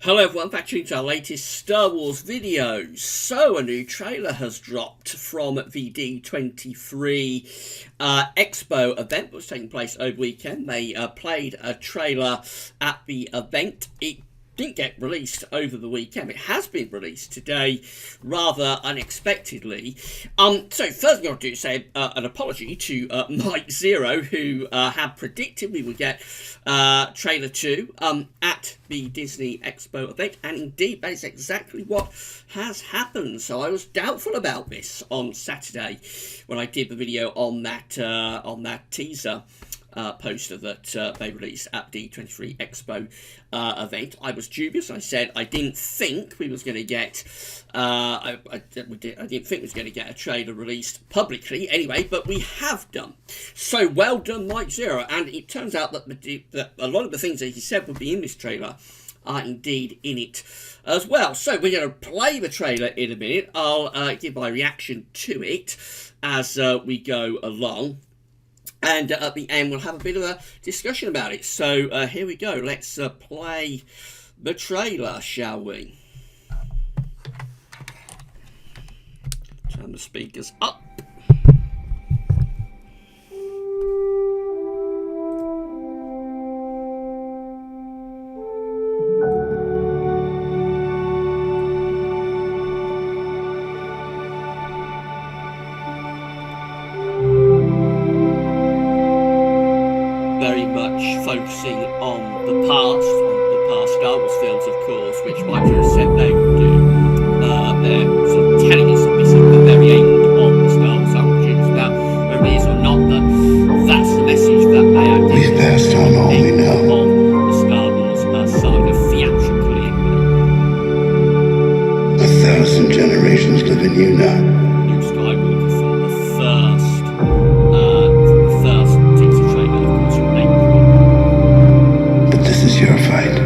Hello everyone, back to our latest Star Wars video. So a new trailer has dropped from the D23 Expo event that was taking place over the weekend. They played a trailer at the event. It didn't get released over the weekend. It has been released today, rather unexpectedly. So first thing I want to do is say an apology to Mike Zerohs, who had predicted we would get trailer 2 at the Disney Expo event, and indeed that is exactly what has happened. So I was doubtful about this on Saturday when I did the video on that teaser poster that they released at the D23 Expo event. I was dubious. I said I didn't think we was going to get I didn't think we was going to get a trailer released publicly anyway, but we have done. So well done, Mike Zerohs. And it turns out that a lot of the things that he said would be in this trailer are indeed in it as well. So we're going to play the trailer in a minute. I'll give my reaction to it as we go along. And at the end, we'll have a bit of a discussion about it. So here we go. Let's play the trailer, shall we? Turn the speakers up. Very much focusing on the past Star Wars films, of course, which Mike Zerohs said they would do. They're sort of telling us that this is the very end of the Star Wars. I'm curious about whether it is or not, but that's the message that they are giving. We've passed on all we know of the Star Wars saga theatrically. 1,000 generations live in you now. Luke Skywalker from the first teaser trailer, of course, from April. But this is your fight.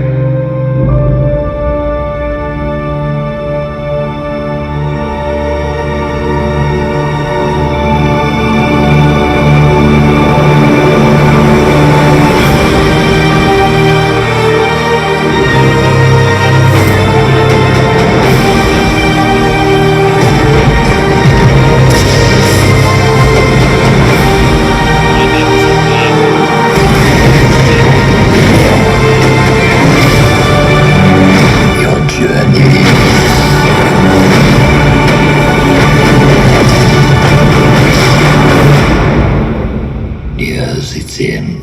Yes, it's in.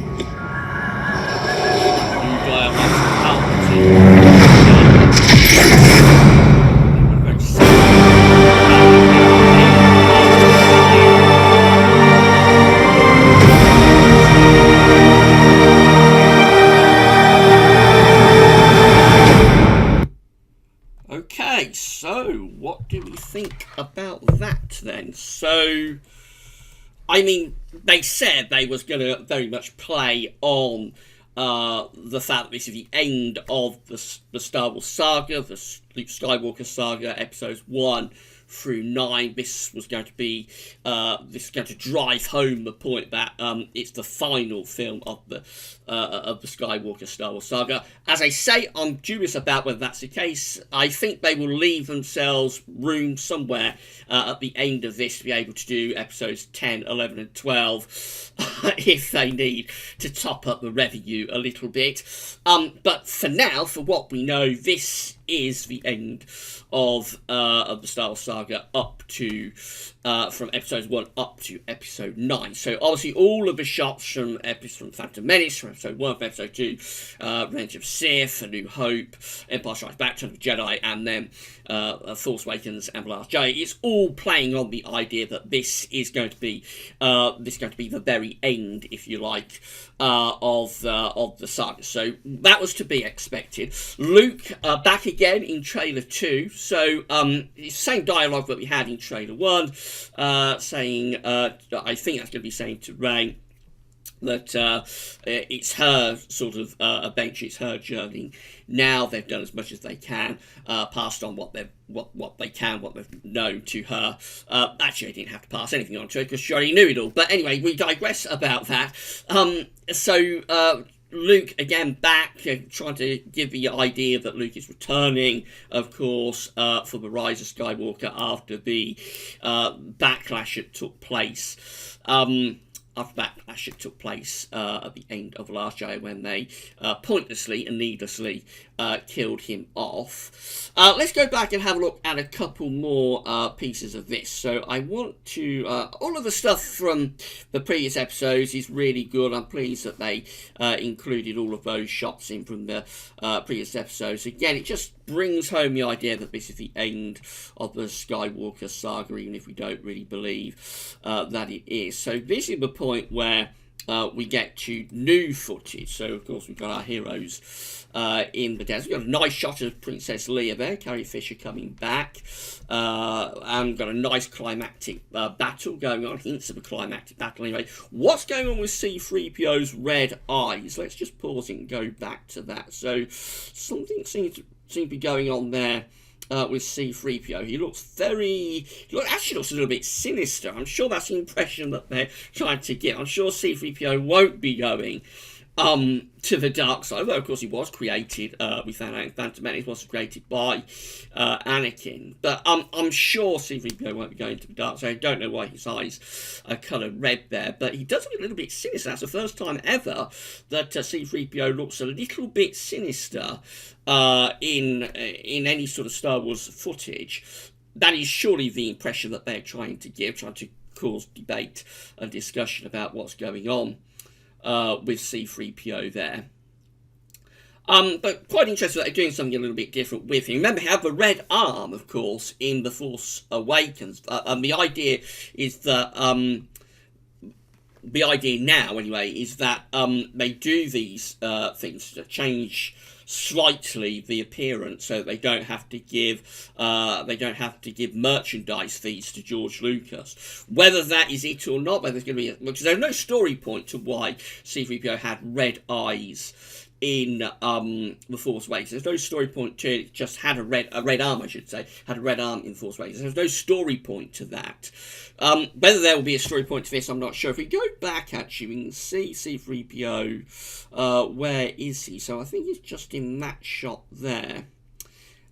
Okay, so what do we think about that then? So, I mean, they said they was going to very much play on the fact that this is the end of the Star Wars saga, the Luke Skywalker saga, episodes 1 through 9. This was going to be this is going to drive home the point that it's the final film of the Skywalker Star Wars saga. As I say, I'm dubious about whether that's the case. I think they will leave themselves room somewhere at the end of this to be able to do episodes 10, 11 and 12 if they need to top up the revenue a little bit. But for now, for what we know, this is the end of the Star Wars saga up to from episode 1 up to episode 9. So obviously all of the shots from Phantom Menace, from episode 1, from episode 2, Revenge of Sith, A New Hope, Empire Strikes Back, Return of the Jedi, and then Force Awakens and The Last Jedi. It's all playing on the idea that this is going to be the very end, if you like, of the saga. So that was to be expected. Luke back again in trailer 2. So same dialogue that we had in trailer 1, saying I think that's going to be saying to Rey that it's her sort of adventure, it's her journey. Now they've done as much as they can, passed on what they've known to her. Actually, I didn't have to pass anything on to her because she already knew it all. But anyway, we digress about that. So Luke again back, trying to give the idea that Luke is returning, of course, for the Rise of Skywalker after the backlash that took place. At the end of Last Jedi, when they pointlessly and needlessly killed him off. Let's go back and have a look at a couple more pieces of this. So I want to... all of the stuff from the previous episodes is really good. I'm pleased that they included all of those shots in from the previous episodes. Again, it just brings home the idea that this is the end of the Skywalker saga, even if we don't really believe that it is. So this is the point where we get to new footage. So, of course, we've got our heroes in the desert. We've got a nice shot of Princess Leia there, Carrie Fisher coming back. And got a nice climactic battle going on, hints of a climactic battle anyway. What's going on with C-3PO's red eyes? Let's just pause it and go back to that. So, something seems to be going on there with C-3PO. He actually looks a little bit sinister. I'm sure that's the impression that they're trying to get. I'm sure C-3PO won't be going to the dark side, although of course he was created, we found out in Phantom Menace, was created by Anakin, but I'm sure C-3PO won't be going to the dark side. I don't know why his eyes are coloured red there, but he does look a little bit sinister. That's the first time ever that C-3PO looks a little bit sinister in any sort of Star Wars footage. That is surely the impression that they're trying to cause debate and discussion about what's going on with C-3PO there. But quite interesting that they're doing something a little bit different with him. Remember, he had the red arm, of course, in The Force Awakens. And the idea is that... the idea now, anyway, is that they do these things to change slightly the appearance, so they don't have to give merchandise fees to George Lucas. Whether that is it or not, whether there's going to be because there's no story point to why C-3PO had red eyes in The Force Awakens. There's no story point to it. It just had a red arm, I should say. Had a red arm in Force Awakens. There's no story point to that. Whether there will be a story point to this, I'm not sure. If we go back, actually, we can see C-3PO. Where is he? So I think he's just in that shot there.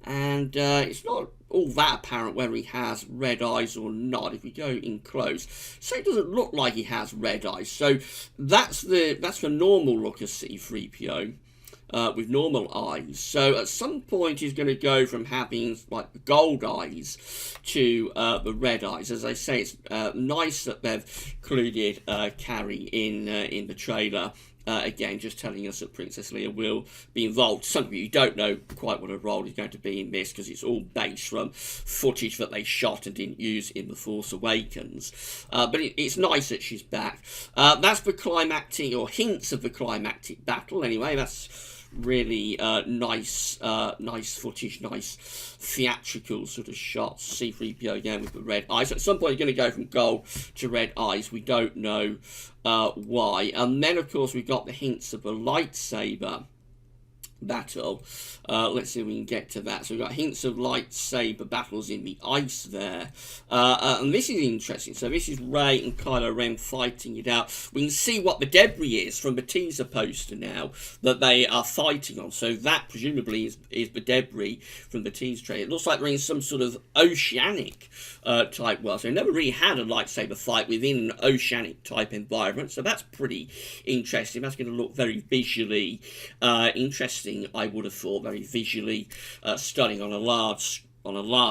And it's not all that apparent whether he has red eyes or not. If we go in close, so it doesn't look like he has red eyes. So that's the normal look of C-3PO with normal eyes. So at some point he's going to go from having like the gold eyes to the red eyes. As I say, it's nice that they've included Carrie in the trailer. Again, just telling us that Princess Leia will be involved. Some of you don't know quite what her role is going to be in this, because it's all based from footage that they shot and didn't use in The Force Awakens. But it's nice that she's back. That's the climactic, or hints of the climactic battle. Anyway, that's really nice footage, nice theatrical sort of shots. C-3PO again with the red eyes. At some point he's going to go from gold to red eyes. We don't know why. And then of course we've got the hints of a lightsaber battle. Let's see if we can get to that. So we've got hints of lightsaber battles in the ice there. And this is interesting. So this is Rey and Kylo Ren fighting it out. We can see what the debris is from the teaser poster now that they are fighting on. So that presumably is the debris from the teaser trailer. It looks like they're in some sort of oceanic type world. So we never really had a lightsaber fight within an oceanic type environment. So that's pretty interesting. That's going to look very visually interesting, I would have thought, very visually stunning on a large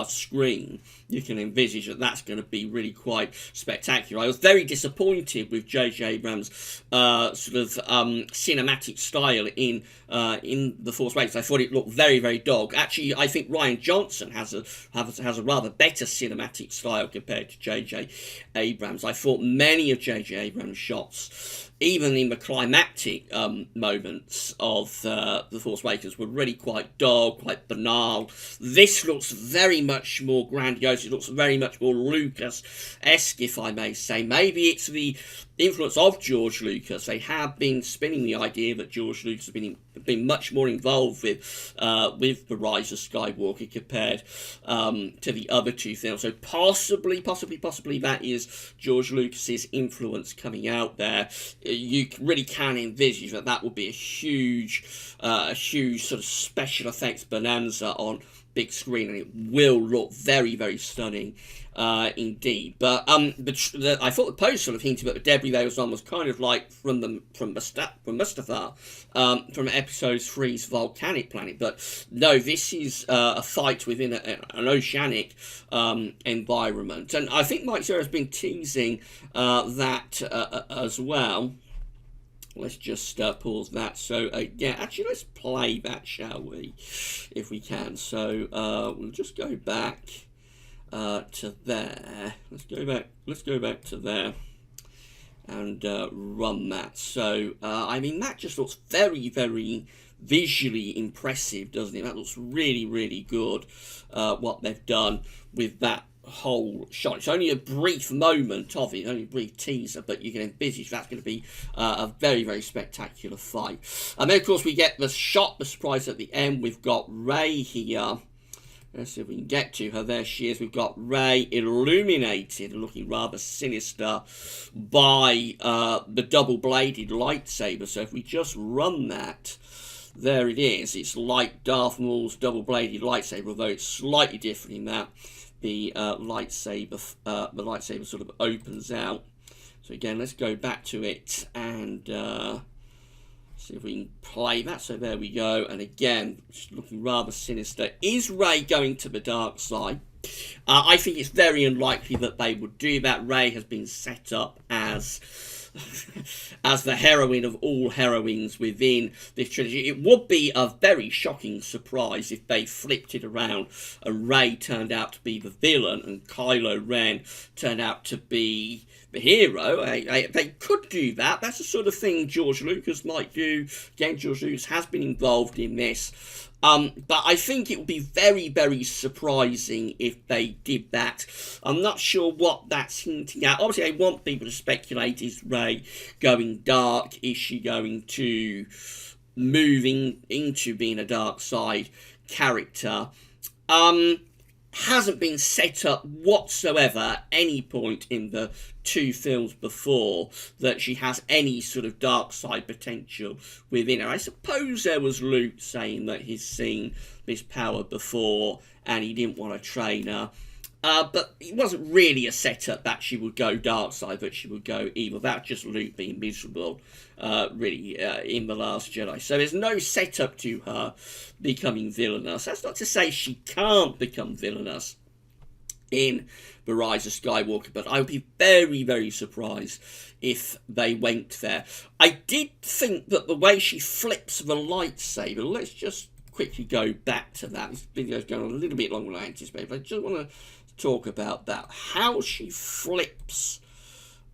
screen. You can envisage that that's going to be really quite spectacular. I was very disappointed with J.J. Abrams' sort of cinematic style in The Force Awakens. I thought it looked very, very dog. Actually, I think Rian Johnson has a rather better cinematic style compared to J.J. Abrams. I thought many of J.J. Abrams' shots, even in the climactic moments of The Force Awakens, were really quite dull, quite banal. This looks very much more grandiose. It looks very much more Lucas-esque, if I may say. Maybe it's the influence of George Lucas. They have been spinning the idea that George Lucas has been been much more involved with the Rise of Skywalker compared to the other two films. So possibly that is George Lucas's influence coming out there. You really can envisage that would be a huge sort of special effects bonanza on big screen, and it will look very, very stunning indeed. But I thought the post sort of hinted that the debris they was on was kind of like from Mustafar, from Episode 3's volcanic planet. But no, this is a fight within an oceanic environment, and I think Mike Zerohs has been teasing that as well. Let's just pause that. So, yeah, actually, let's play that, shall we? If we can. So, we'll just go back to there. Let's go back to there and run that. So, I mean, that just looks very, very visually impressive, doesn't it? That looks really, really good, what they've done with that whole shot. It's only a brief moment of it, only a brief teaser, but you can envisage that's going to be a very, very spectacular fight. And then, of course, we get the shot, the surprise at the end. We've got Rey here. Let's see if we can get to her. There she is. We've got Rey illuminated, looking rather sinister, by the double-bladed lightsaber. So if we just run that, there it is. It's like Darth Maul's double-bladed lightsaber, although it's slightly different in that the lightsaber sort of opens out. So again, let's go back to it and see if we can play that. So there we go. And again, it's looking rather sinister. Is Rey going to the dark side? I think it's very unlikely that they would do that. Rey has been set up as the heroine of all heroines within this trilogy. It would be a very shocking surprise if they flipped it around and Rey turned out to be the villain and Kylo Ren turned out to be the hero. They could do that. That's the sort of thing George Lucas might do. Again, George Lucas has been involved in this. But I think it would be very, very surprising if they did that. I'm not sure what that's hinting at. Obviously, I want people to speculate, is Rey going dark? Is she going to moving into being a dark side character? Hasn't been set up whatsoever at any point in the two films before that she has any sort of dark side potential within her. I suppose there was Luke saying that he's seen this power before and he didn't want to train her. But it wasn't really a setup that she would go dark side, but she would go evil. That's just Luke being miserable, really, in The Last Jedi. So there's no setup to her becoming villainous. That's not to say she can't become villainous in The Rise of Skywalker, but I would be very, very surprised if they went there. I did think that the way she flips the lightsaber, let's just quickly go back to that. This video's going on a little bit longer than I anticipated, but I just want to talk about that. How she flips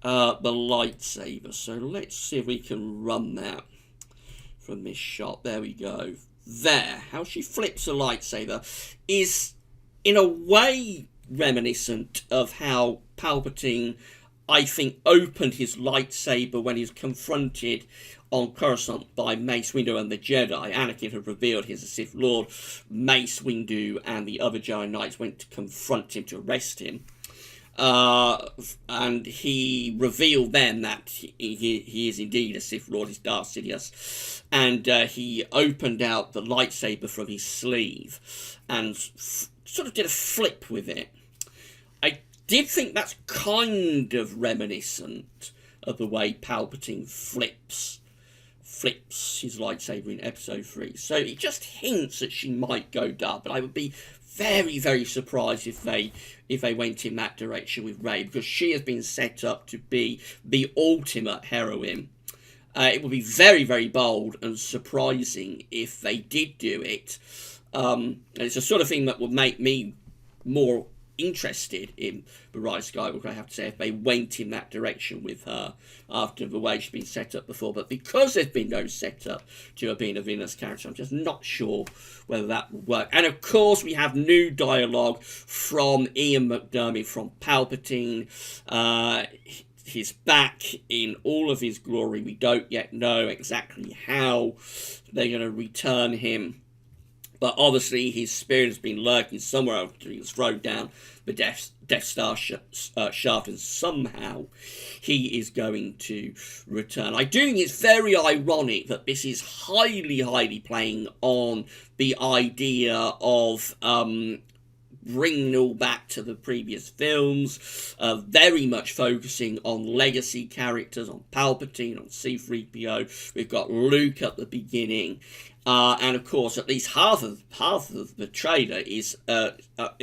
the lightsaber. So let's see if we can run that from this shot. There we go. There. How she flips the lightsaber is in a way reminiscent of how Palpatine, I think, opened his lightsaber when he was confronted on Coruscant by Mace Windu and the Jedi. Anakin had revealed he's a Sith Lord. Mace Windu and the other Jedi Knights went to confront him, to arrest him. And he revealed then that he is indeed a Sith Lord, he's Darth Sidious. And he opened out the lightsaber from his sleeve and sort of did a flip with it. I did think that's kind of reminiscent of the way Palpatine flips his lightsaber in Episode 3. So it just hints that she might go dark, but I would be very, very surprised if they went in that direction with Rey, because she has been set up to be the ultimate heroine. It would be very, very bold and surprising if they did do it. And it's the sort of thing that would make me more interested in The Rise Skywalker, I have to say, if they went in that direction with her after the way she's been set up before. But because there's been no setup to her being a villainous character, I'm just not sure whether that would work. And of course, we have new dialogue from Ian McDiarmid, from Palpatine, he's back in all of his glory. We don't yet know exactly how they're going to return him. But obviously his spirit has been lurking somewhere after he was thrown down the Death Star shaft, and somehow he is going to return. I do think it's very ironic that this is highly playing on the idea of bringing all back to the previous films, very much focusing on legacy characters, on Palpatine, on C-3PO. We've got Luke at the beginning. And of course, at least half of the trailer is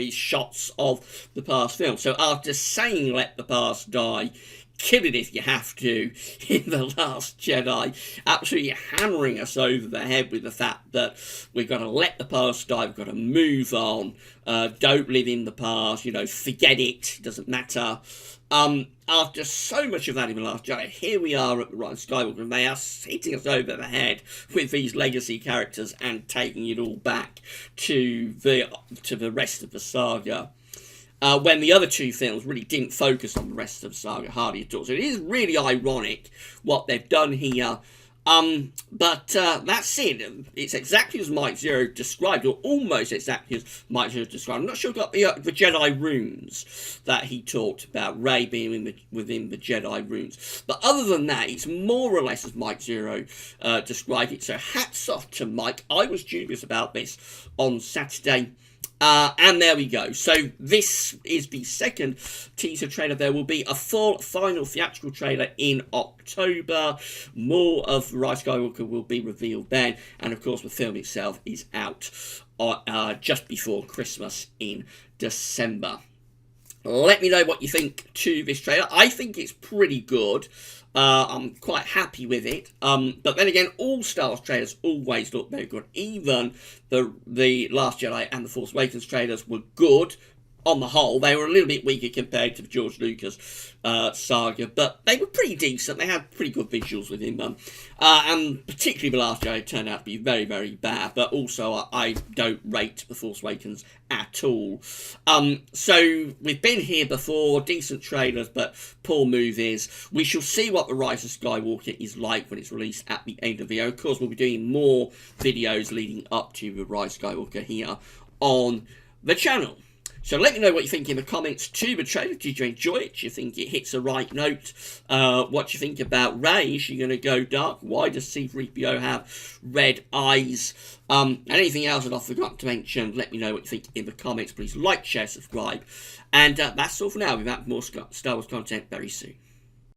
shots of the past film. So after saying "let the past die," kill it if you have to, in The Last Jedi, absolutely hammering us over the head with the fact that we've got to let the past die, we've got to move on, don't live in the past, forget it, doesn't matter. After so much of that in The Last Jedi, here we are at the Rise Skywalker, and they are hitting us over the head with these legacy characters and taking it all back to the rest of the saga. When the other two films really didn't focus on the rest of the saga hardly at all. So it is really ironic what they've done here. But that's it. It's exactly as Mike Zerohs described, or almost exactly as Mike Zerohs described. I'm not sure about the Jedi runes that he talked about, Rey being within the Jedi runes. But other than that, it's more or less as Mike Zerohs described it. So hats off to Mike. I was dubious about this on Saturday. And there we go. So this is the second teaser trailer. There will be a full final theatrical trailer in October. More of Rise Skywalker will be revealed then. And of course the film itself is out just before Christmas in December. Let me know what you think to this trailer. I think it's pretty good. I'm quite happy with it. But then again, all Star Wars trailers always look very good. Even the Last Jedi and the Force Awakens trailers were good. On the whole, they were a little bit weaker compared to the George Lucas saga, but they were pretty decent. They had pretty good visuals within them. And particularly The Last Jedi turned out to be very bad, but also I don't rate The Force Awakens at all. So we've been here before, decent trailers, but poor movies. We shall see what The Rise of Skywalker is like when it's released at the end of the year. Of course, we'll be doing more videos leading up to The Rise Skywalker here on the channel. So let me know what you think in the comments to the trailer. Did you enjoy it? Do you think it hits the right note? What do you think about Rey? Is she going to go dark? Why does C-3PO have red eyes? And anything else that I've forgotten to mention, let me know what you think in the comments. Please like, share, subscribe. And that's all for now. We'll be back with more Star Wars content very soon.